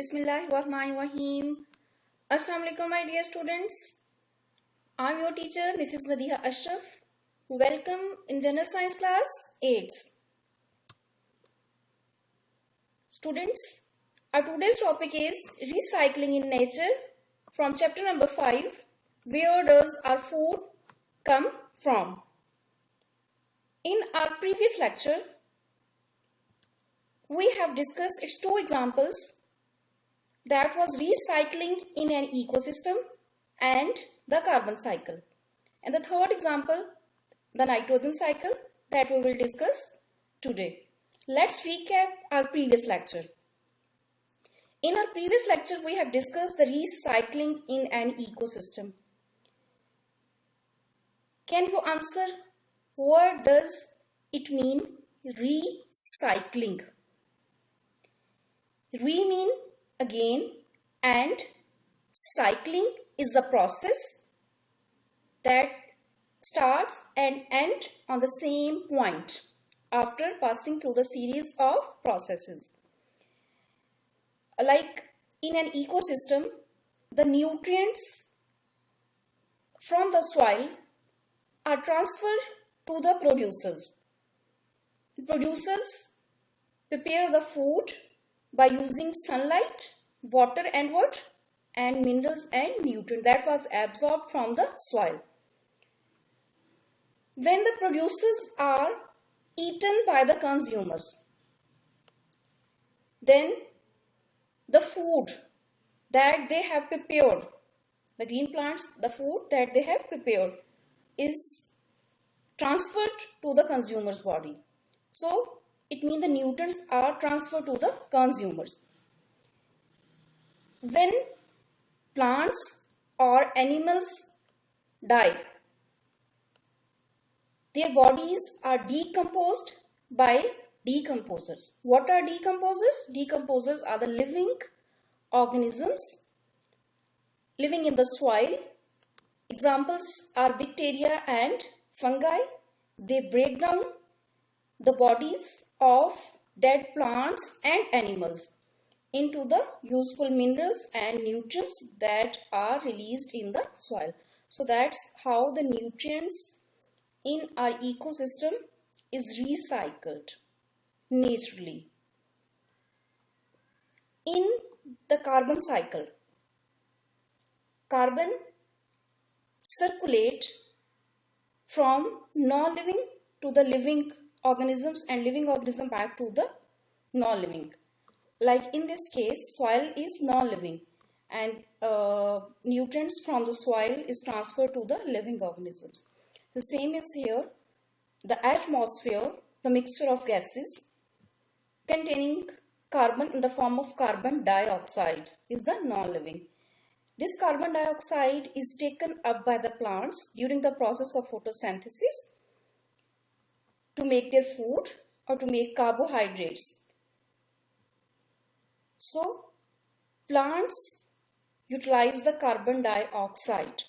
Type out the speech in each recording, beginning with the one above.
Bismillahirrahmanirrahim. Assalamu alaikum, my dear students. I'm your teacher, Mrs. Madiha Ashraf. Welcome in General Science class 8th. Students, our today's topic is recycling in nature from chapter number 5. Where does our food come from? In our previous lecture, we have discussed its two examples, that was recycling in an ecosystem and the carbon cycle. And the third example, the nitrogen cycle, that we will discuss today. Let's recap our previous lecture. In our previous lecture, we have discussed the recycling in an ecosystem. Can you answer what does it mean, recycling? Re mean again, and cycling is the process that starts and ends on the same point after passing through the series of processes. Like in an ecosystem, the nutrients from the soil are transferred to the producers. Producers prepare the food by using sunlight, water and what? And minerals and nutrients that was absorbed from the soil. When the producers are eaten by the consumers, then the food that they have prepared, the green plants, the food that they have prepared is transferred to the consumer's body. So it means the nutrients are transferred to the consumers. When plants or animals die, their bodies are decomposed by decomposers. What are decomposers? Decomposers are the living organisms living in the soil. Examples are bacteria and fungi. They break down the bodies of dead plants and animals into the useful minerals and nutrients that are released in the soil. So that's how the nutrients in our ecosystem is recycled naturally. In the carbon cycle, carbon circulate from non-living to the living organisms and living organism back to the non-living. Like in this case, soil is non-living and nutrients from the soil is transferred to the living organisms. The same is here. The atmosphere, the mixture of gases containing carbon in the form of carbon dioxide is the non-living. This carbon dioxide is taken up by the plants during the process of photosynthesis to make their food or to make carbohydrates. So, plants utilize the carbon dioxide.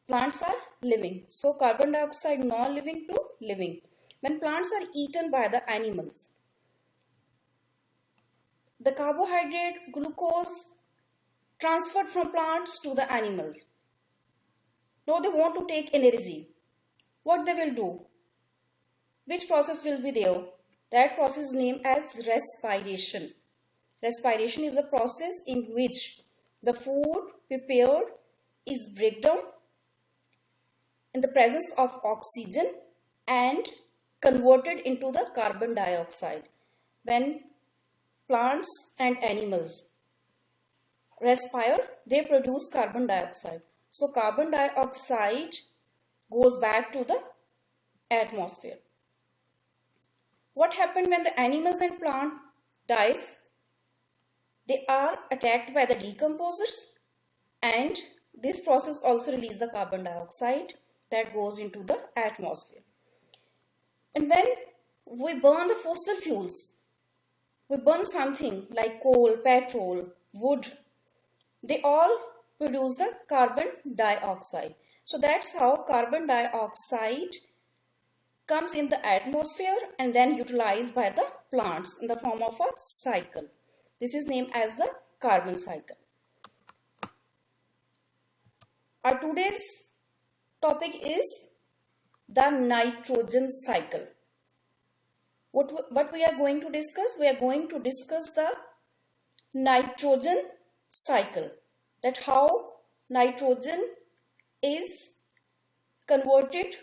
Plants are living. So, carbon dioxide non-living to living. When plants are eaten by the animals, the carbohydrate glucose transferred from plants to the animals. Now they want to take energy. What they will do? Which process will be there? That process is named as respiration. Respiration is a process in which the food prepared is breakdown in the presence of oxygen and converted into the carbon dioxide. When plants and animals respire, they produce carbon dioxide. So carbon dioxide goes back to the atmosphere. What happened when the animals and plant dies? They are attacked by the decomposers and this process also releases the carbon dioxide that goes into the atmosphere. And when we burn the fossil fuels, we burn something like coal, petrol, wood, they all produce the carbon dioxide. So that's how carbon dioxide comes in the atmosphere and then utilized by the plants in the form of a cycle. This is named as the carbon cycle. Our today's topic is the nitrogen cycle. What we are going to discuss? We are going to discuss the nitrogen cycle, that how nitrogen is converted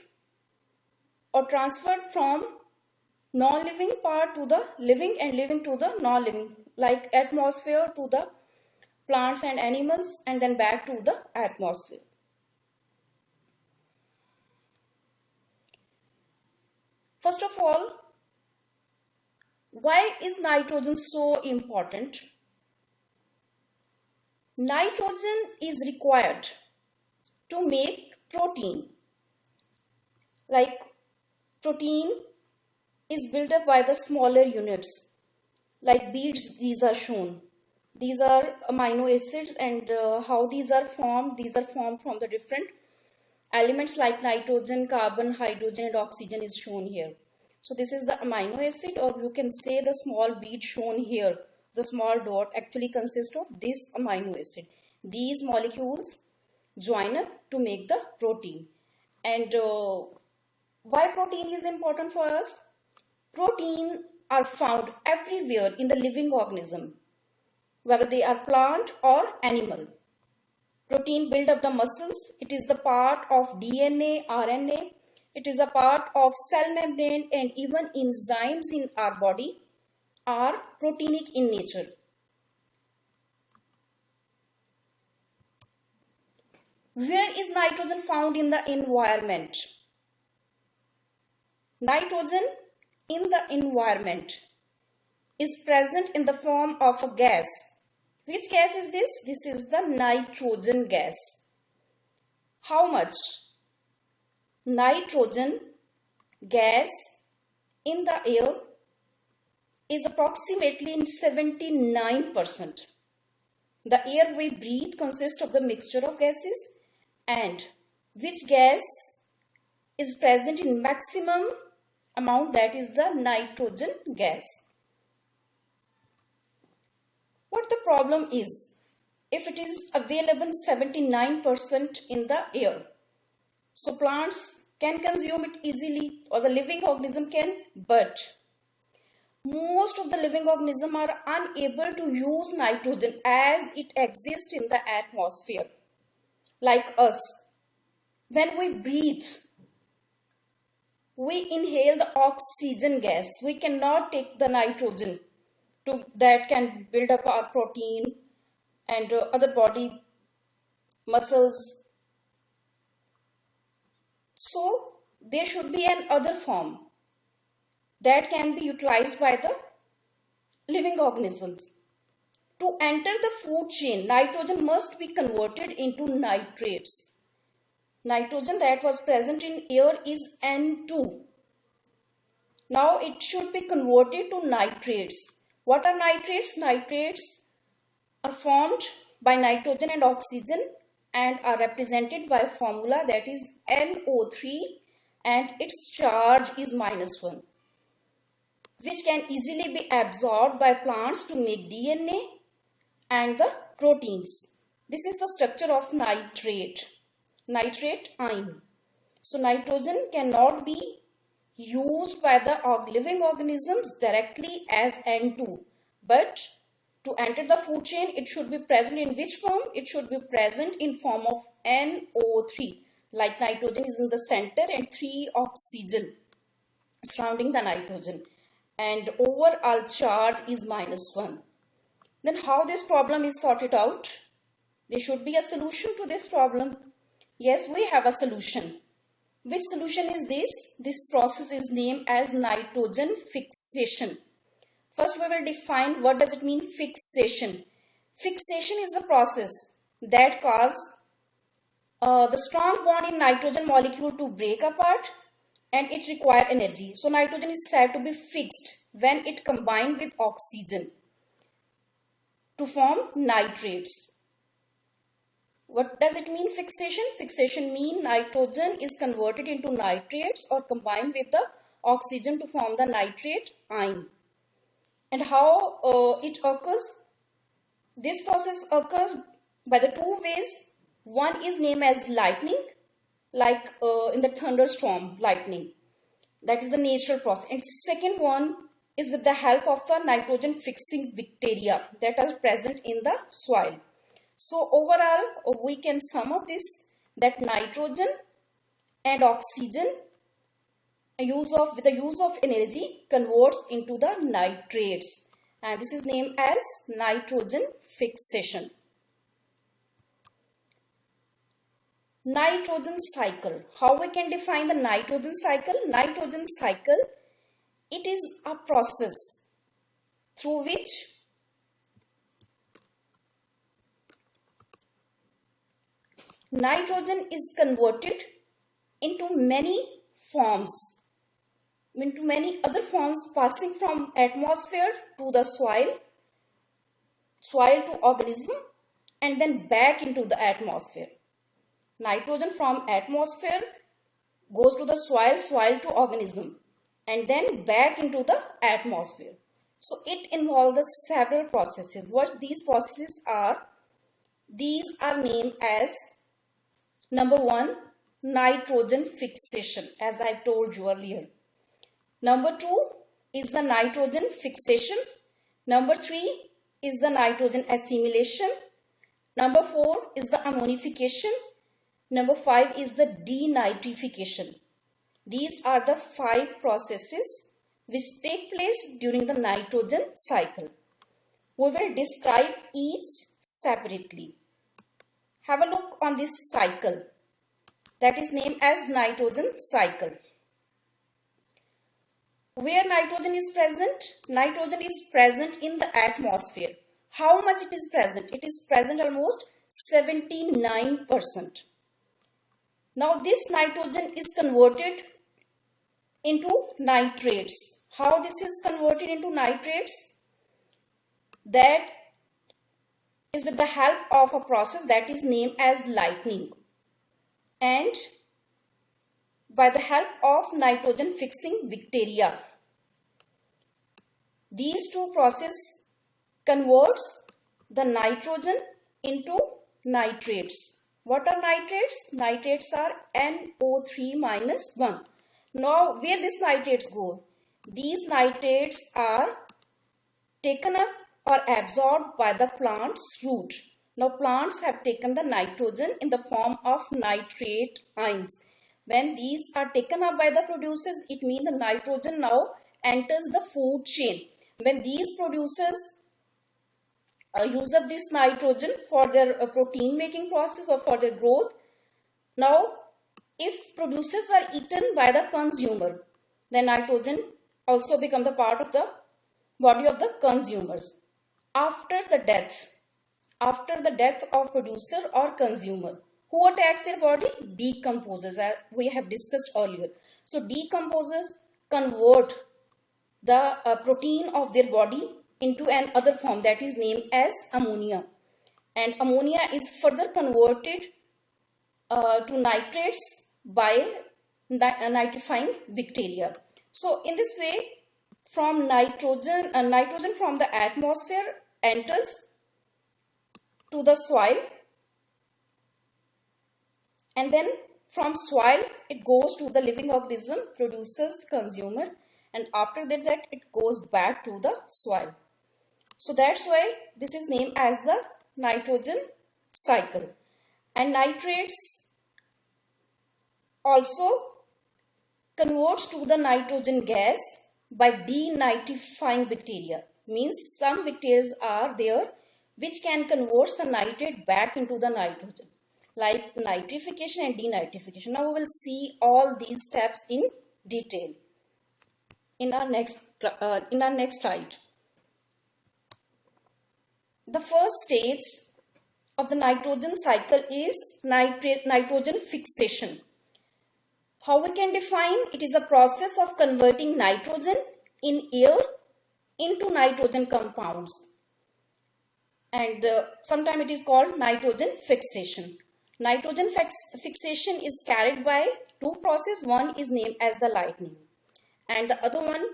or transferred from non-living part to the living and living to the non-living, like atmosphere to the plants and animals and then back to the atmosphere. First of all, why is nitrogen so important? Nitrogen is required to make protein. Like protein is built up by the smaller units. Like beads, these are shown. These are amino acids, and how these are formed from the different elements like nitrogen, carbon, hydrogen and oxygen is shown here. So this is the amino acid, or you can say the small bead shown here. The small dot actually consists of this amino acid. These molecules join up to make the protein. And why protein is important for us? Protein are found everywhere in the living organism, whether they are plant or animal. Protein build up the muscles. It is the part of DNA, RNA. It is a part of cell membrane, and even enzymes in our body are proteinic in nature. Where is nitrogen found in the environment? Nitrogen in the environment is present in the form of a gas. Which gas is this? This is the nitrogen gas. How much? Nitrogen gas in the air is approximately 79%. The air we breathe consists of the mixture of gases, and which gas is present in maximum amount? That is the nitrogen gas. What the problem is? If it is available 79% in the air, so plants can consume it easily, or the living organism can, but most of the living organisms are unable to use nitrogen as it exists in the atmosphere. Like us, when we breathe, we inhale the oxygen gas. We cannot take the nitrogen that can build up our protein and other body muscles. So there should be an other form that can be utilized by the living organisms. To enter the food chain, nitrogen must be converted into nitrates. Nitrogen that was present in air is N2. Now it should be converted to nitrates. What are nitrates? Nitrates are formed by nitrogen and oxygen and are represented by a formula that is NO3, and its charge is -1, which can easily be absorbed by plants to make DNA and the proteins. This is the structure of nitrate ion. So nitrogen cannot be used by the living organisms directly as N2, but to enter the food chain, it should be present in which form? It should be present in form of NO3. Like nitrogen is in the center and 3 oxygen surrounding the nitrogen, and overall charge is -1. Then how this problem is sorted out? There should be a solution to this problem. Yes, we have a solution. Which solution is this? This process is named as nitrogen fixation. First, we will define what does it mean fixation. Fixation is the process that causes the strong bond in nitrogen molecule to break apart, and it requires energy. So nitrogen is said to be fixed when it combined with oxygen to form nitrates. What does it mean fixation? Fixation means nitrogen is converted into nitrates or combined with the oxygen to form the nitrate ion. And how it occurs? This process occurs by the two ways. One is named as lightning, like in the thunderstorm, lightning. That is the natural process. And second one is with the help of the nitrogen fixing bacteria that are present in the soil. So overall, we can sum up this, that nitrogen and oxygen with the use of energy converts into the nitrates, and this is named as nitrogen fixation. Nitrogen cycle. How we can define the nitrogen cycle? Nitrogen cycle, it is a process through which nitrogen is converted into many forms, into many other forms, passing from atmosphere to the soil to organism, and then back into the atmosphere. Nitrogen from atmosphere goes to the soil to organism, and then back into the atmosphere. So it involves several processes. What these processes are? These are named as, number one, nitrogen fixation, as I told you earlier. Number two is the nitrogen fixation. Number three is the nitrogen assimilation. Number four is the ammonification. Number five is the denitrification. These are the 5 processes which take place during the nitrogen cycle. We will describe each separately. Have a look on this cycle that is named as nitrogen cycle. Where nitrogen is present? Nitrogen is present in the atmosphere. How much it is present? It is present almost 79%. Now this nitrogen is converted into nitrates. How this is converted into nitrates? That is with the help of a process that is named as lightning, and by the help of nitrogen fixing bacteria. These two processes converts the nitrogen into nitrates. What are nitrates? Nitrates are NO3 minus 1. Now, where these nitrates go? These nitrates are taken up or absorbed by the plant's root. Now, plants have taken the nitrogen in the form of nitrate ions. When these are taken up by the producers, it means the nitrogen now enters the food chain. When these producers use up this nitrogen for their protein making process or for their growth, now if producers are eaten by the consumer, then nitrogen also becomes a part of the body of the consumers. After the death of producer or consumer, who attacks their body? Decomposes, as we have discussed earlier. So decomposers convert the protein of their body into an other form that is named as ammonia, and ammonia is further converted to nitrates by nitrifying bacteria. So in this way, from nitrogen from the atmosphere enters to the soil, and then from soil it goes to the living organism, producers, consumer, and after that it goes back to the soil. So that's why this is named as the nitrogen cycle. And nitrates also converts to the nitrogen gas by denitrifying bacteria. Means some bacteria are there which can convert the nitrate back into the nitrogen, like nitrification and denitrification. Now we will see all these steps in detail in our next slide. The first stage of the nitrogen cycle is nitrogen fixation. How we can define? It is a process of converting nitrogen in air into nitrogen compounds, and sometimes it is called nitrogen fixation. Nitrogen fixation is carried by two processes. One is named as the lightning, and the other one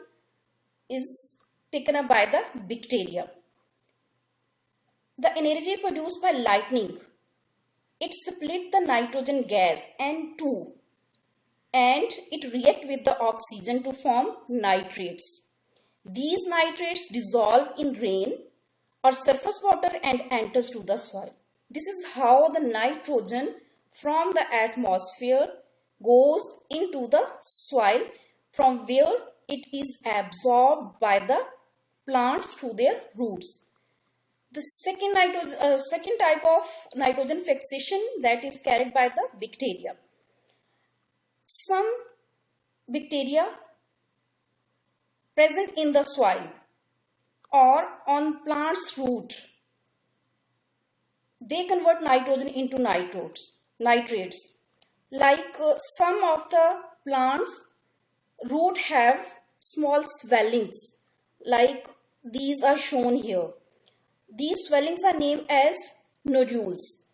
is taken up by the bacteria. the energy produced by lightning, it split the nitrogen gas N2 and it react with the oxygen to form nitrates. These nitrates dissolve in rain or surface water and enters to the soil. This is how the nitrogen from the atmosphere goes into the soil, from where it is absorbed by the plants through their roots. The second type of nitrogen fixation that is carried by the bacteria. Some bacteria present in the soil or on plant's root, they convert nitrogen into nitrates. Like some of the plants root have small swellings, like these are shown here. These swellings are named as nodules.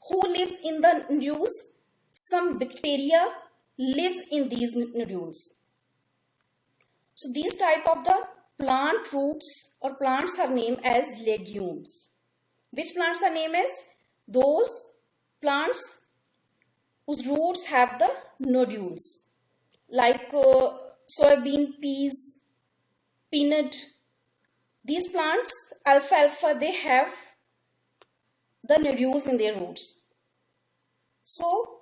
Who lives in the nodules? Some bacteria lives in these nodules. So these type of the plant roots or plants are named as legumes. Which plants are named as? Those plants whose roots have the nodules, like soybean, peas, peanut. These plants, alfalfa, they have the nodules in their roots. So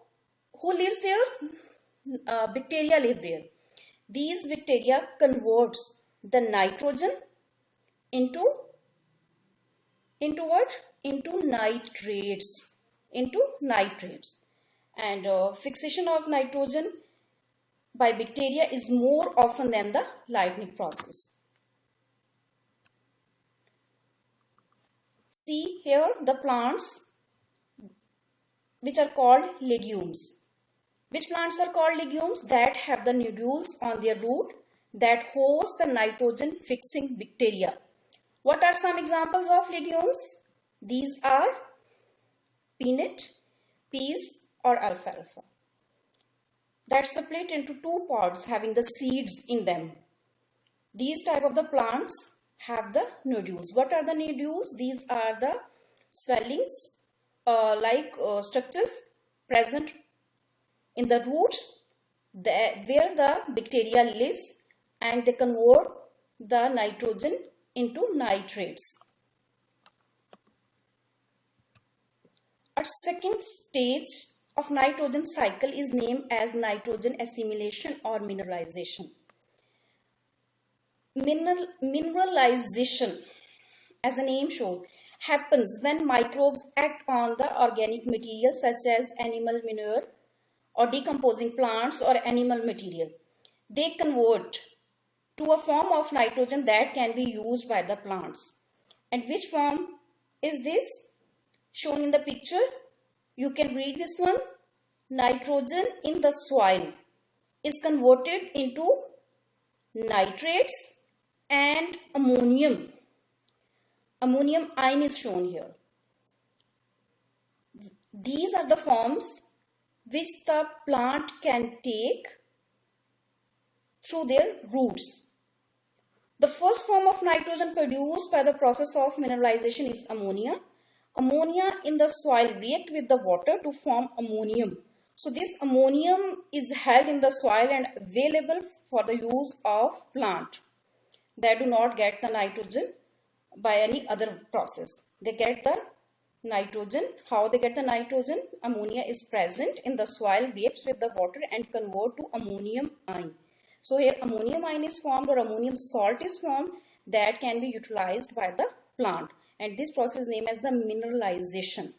who lives there? Bacteria live there. These bacteria converts the nitrogen into what? Into nitrates. And fixation of nitrogen by bacteria is more often than the lightning process. See here the plants which are called legumes. Which plants are called legumes? That have the nodules on their root that host the nitrogen fixing bacteria. What are some examples of legumes? These are peanut, peas or alfalfa. That's split into two pods having the seeds in them. These type of the plants have the nodules. What are the nodules? These are the swellings structures present in the roots where the bacteria lives, and they convert the nitrogen into nitrates. A second stage of nitrogen cycle is named as nitrogen assimilation or mineralization. Mineralization, as the name shows, happens when microbes act on the organic material such as animal manure or decomposing plants or animal material. They convert to a form of nitrogen that can be used by the plants. And which form is this? Shown in the picture. You can read this one. Nitrogen in the soil is converted into nitrates and ammonium. Ammonium ion is shown here. These are the forms which the plant can take through their roots. The first form of nitrogen produced by the process of mineralization is ammonia. Ammonia in the soil react with the water to form ammonium. So this ammonium is held in the soil and available for the use of plant. They do not get the nitrogen by any other process. They get the nitrogen. How they get the nitrogen? Ammonia is present in the soil, reacts with the water and convert to ammonium ion. So here ammonium ion is formed or ammonium salt is formed that can be utilized by the plant, and this process is named as the mineralization.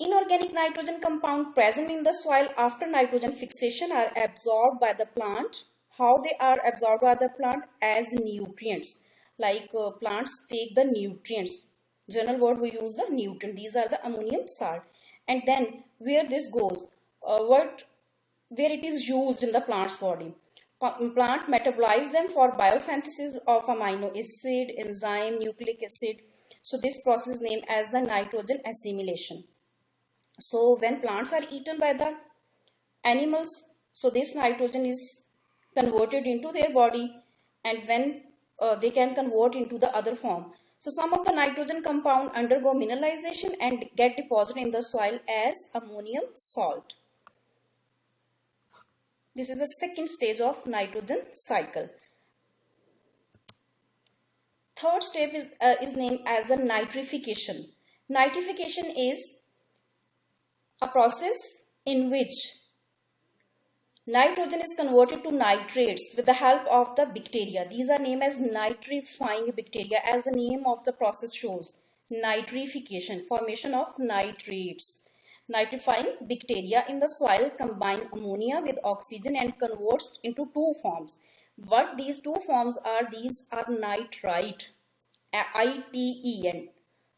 Inorganic nitrogen compound present in the soil after nitrogen fixation are absorbed by the plant. How they are absorbed by the plant? As nutrients. Like plants take the nutrients. General word we use the nutrient. These are the ammonium salt. And then where this goes? Where it is used in the plant's body. Plant metabolize them for biosynthesis of amino acid, enzyme, nucleic acid. So this process is named as the nitrogen assimilation. So when plants are eaten by the animals, so this nitrogen is converted into their body, and when they can convert into the other form. So some of the nitrogen compound undergo mineralization and get deposited in the soil as ammonium salt. This is the second stage of nitrogen cycle. Third step is named as the nitrification. Nitrification is a process in which nitrogen is converted to nitrates with the help of the bacteria. These are named as nitrifying bacteria, as the name of the process shows. Nitrification, formation of nitrates. Nitrifying bacteria in the soil combine ammonia with oxygen and converts into two forms. What these two forms are? These are nitrite, ITE,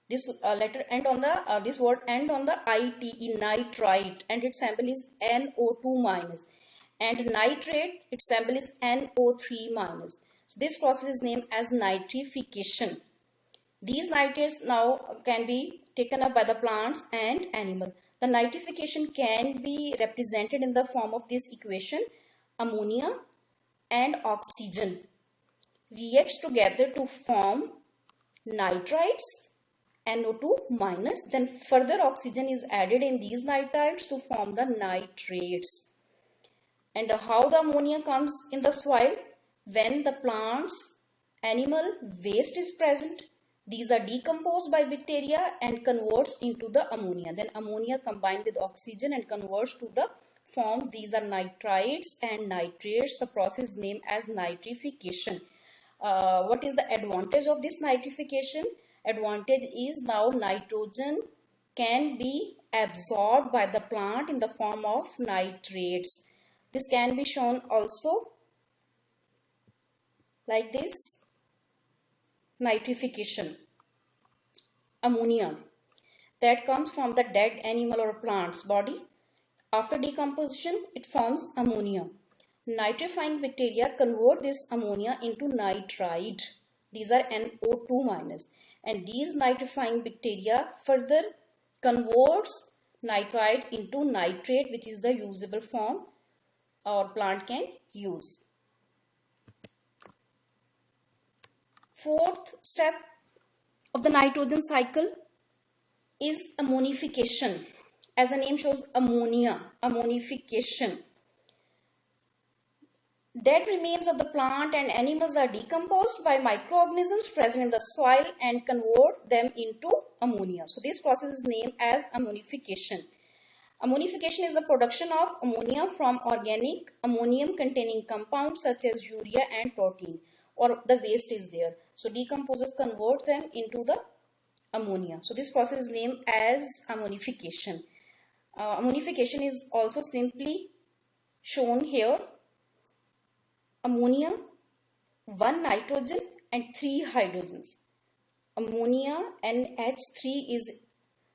this letter end on the this word end on the ITE, nitrite, and its symbol is NO2 minus, and nitrate, its symbol is NO3 minus. So this process is named as nitrification. These nitrates now can be taken up by the plants and animal. The nitrification can be represented in the form of this equation: ammonia and oxygen reacts together to form nitrites, NO2 minus, then further oxygen is added in these nitrites to form the nitrates. And how the ammonia comes in the soil? When the plants, animal waste is present, these are decomposed by bacteria and converts into the ammonia. Then ammonia combined with oxygen and converts to the forms. These are nitrites and nitrates. The process named as nitrification. What is the advantage of this nitrification? Advantage is now nitrogen can be absorbed by the plant in the form of nitrates. This can be shown also like this. Nitrification. Ammonia that comes from the dead animal or plant's body. After decomposition, it forms ammonia. Nitrifying bacteria convert this ammonia into nitrite. These are NO2 minus. And these nitrifying bacteria further converts nitrite into nitrate, which is the usable form our plant can use. Fourth step of the nitrogen cycle is ammonification. As the name shows, ammonia, ammonification. Dead remains of the plant and animals are decomposed by microorganisms present in the soil and convert them into ammonia. So this process is named as ammonification. Ammonification is the production of ammonia from organic ammonium containing compounds such as urea and protein, or the waste is there. So decomposers convert them into the ammonia. So this process is named as ammonification. Ammonification is also simply shown here. Ammonia, 1 nitrogen and 3 hydrogens. Ammonia, NH3 is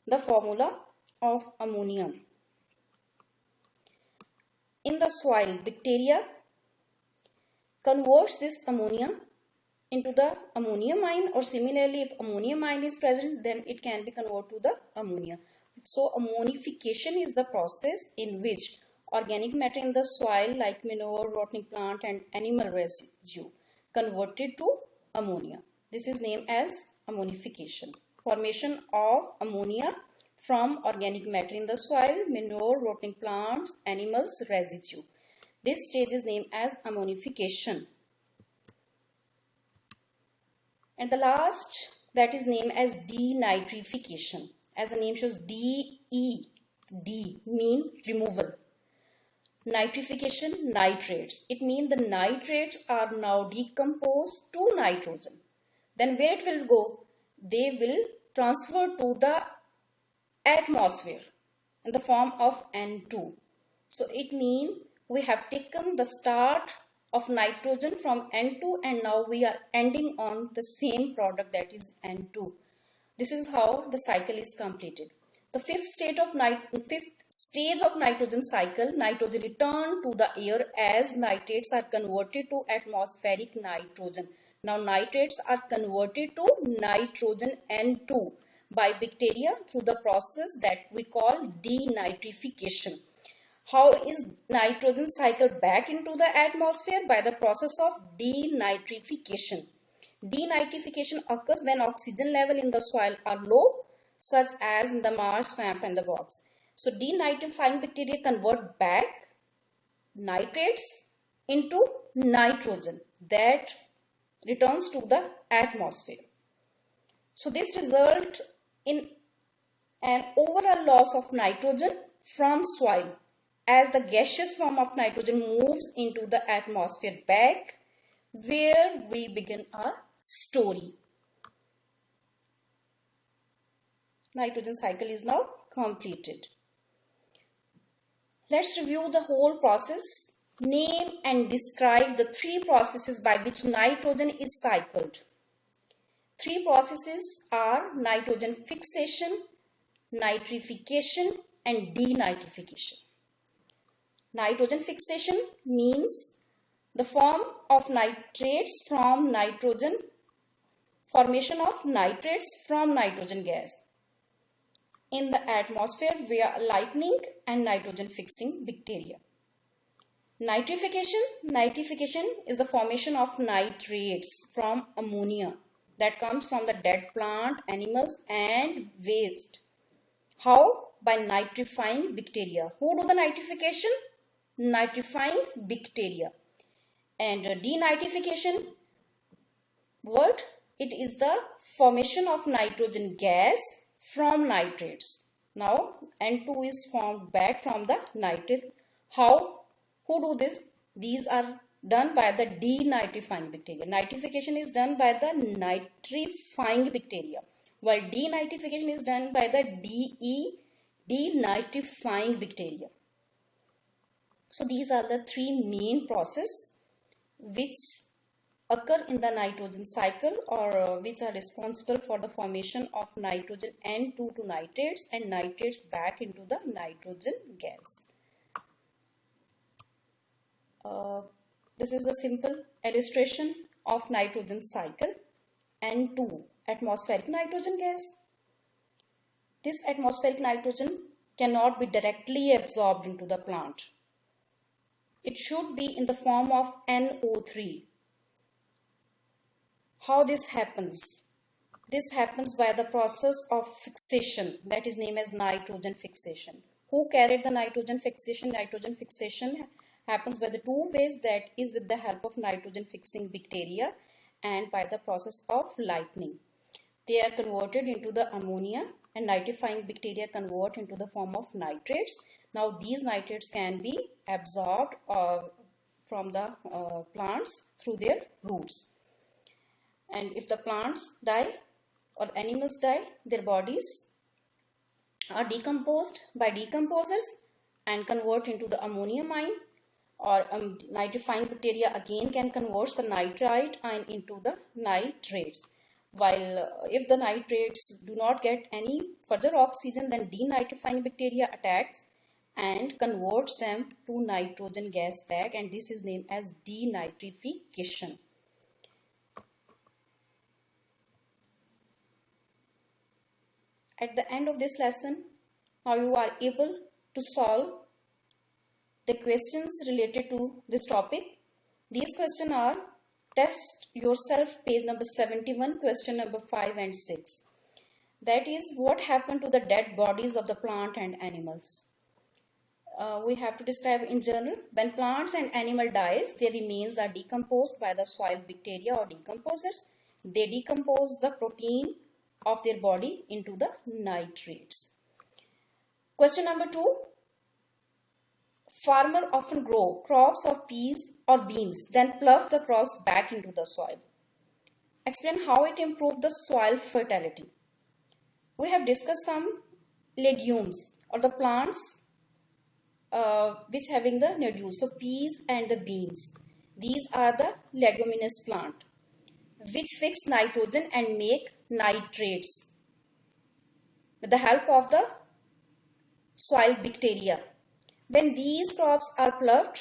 the formula of ammonia. In the soil, bacteria converts this ammonia into the ammonium ion, or similarly if ammonium ion is present, then it can be converted to the ammonia. So ammonification is the process in which organic matter in the soil like manure, rotting plant and animal residue converted to ammonia. This is named as ammonification. Formation of ammonia from organic matter in the soil, manure, rotting plants, animals residue. This stage is named as ammonification. And the last, that is named as denitrification. As the name shows, D mean removal. Nitrification, nitrates. It means the nitrates are now decomposed to nitrogen. Then where it will go? They will transfer to the atmosphere in the form of N2. So it means we have taken the start of nitrogen from N2 and now we are ending on the same product, that is N2. This is how the cycle is completed. The fifth stage of nitrogen cycle, nitrogen return to the air as nitrates are converted to atmospheric nitrogen. Now nitrates are converted to nitrogen N2 by bacteria through the process that we call denitrification. How is nitrogen cycled back into the atmosphere? By the process of denitrification. Denitrification occurs when oxygen level in the soil are low, such as in the marsh, swamp and the bogs. So denitrifying bacteria convert back nitrates into nitrogen that returns to the atmosphere. So this result in an overall loss of nitrogen from soil as the gaseous form of nitrogen moves into the atmosphere back, where we begin our story. Nitrogen cycle is now completed. Let's review the whole process. Name and describe the three processes by which nitrogen is cycled. Three processes are nitrogen fixation, nitrification and denitrification. Nitrogen fixation means the form of nitrates from nitrogen, formation of nitrates from nitrogen gas in the atmosphere via lightning and nitrogen fixing bacteria. Nitrification is the formation of nitrates from ammonia that comes from the dead plant, animals and waste. How? By nitrifying bacteria. Who do the nitrification? Nitrifying bacteria. And denitrification, what? It is the formation of nitrogen gas from nitrates. Now N2 is formed back from the nitrate. How? Who do this? These are done by the denitrifying bacteria. Nitrification is done by the nitrifying bacteria, while denitrification is done by the denitrifying bacteria. So these are the three main processes which occur in the nitrogen cycle, or which are responsible for the formation of nitrogen N2 to nitrates and nitrates back into the nitrogen gas. This is a simple illustration of nitrogen cycle. N2, atmospheric nitrogen gas. This atmospheric nitrogen cannot be directly absorbed into the plant. It should be in the form of NO3. How this happens? This happens by the process of fixation, that is named as nitrogen fixation. Who carried the nitrogen fixation? Nitrogen fixation happens by the two ways, that is with the help of nitrogen fixing bacteria and by the process of lightning. They are converted into the ammonia and nitrifying bacteria convert into the form of nitrates. Now these nitrates can be absorbed from the plants through their roots. And if the plants die or animals die, their bodies are decomposed by decomposers and convert into the ammoniamine, or nitrifying bacteria again can convert the nitrite ion into the nitrates. While if the nitrates do not get any further oxygen, then denitrifying bacteria attacks and converts them to nitrogen gas back, and this is named as denitrification. At the end of this lesson, now you are able to solve the questions related to this topic. These questions are test yourself page number 71, question number 5 and 6. That is, what happened to the dead bodies of the plant and animals? We have to describe in general. When plants and animal dies, their remains are decomposed by the soil bacteria or decomposers. They decompose the protein of their body into the nitrates. Question number 2. Farmers often grow crops of peas or beans, then plough the crops back into the soil. Explain how it improves the soil fertility. We have discussed some legumes or the plants which having the nodules, so peas and the beans. These are the leguminous plant which fix nitrogen and make nitrates with the help of the soil bacteria. When these crops are ploughed,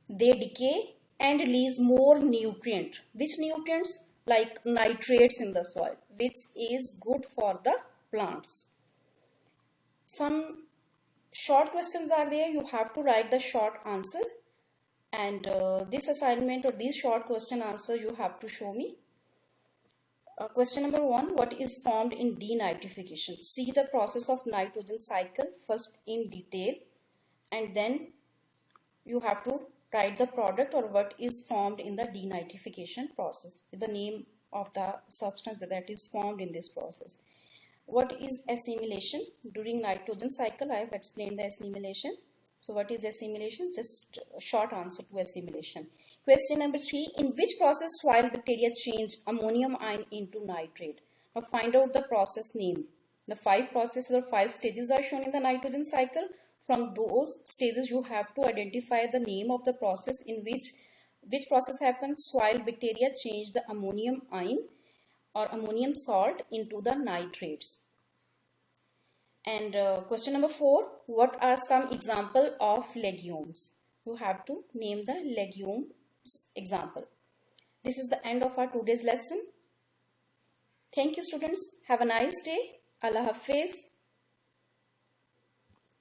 they decay and release more nutrient. Which nutrients? Like nitrates in the soil, which is good for the plants. Some short questions are there. You have to write the short answer, and this assignment or these short question answer you have to show me. Question number 1, what is formed in denitrification? See the process of nitrogen cycle first in detail, and then you have to write the product or what is formed in the denitrification process, the name of the substance that is formed in this process. What is assimilation? During nitrogen cycle, I have explained the assimilation. So what is assimilation? Just a short answer to assimilation. Question number 3, in which process soil bacteria change ammonium ion into nitrate? Now find out the process name. The 5 processes or 5 stages are shown in the nitrogen cycle. From those stages, you have to identify the name of the process in which process happens. Soil bacteria change the ammonium ion or ammonium salt into the nitrates. And question number 4, what are some example of legumes? You have to name the legumes example. This is the end of our today's lesson. Thank you students. Have a nice day. Allah Hafiz.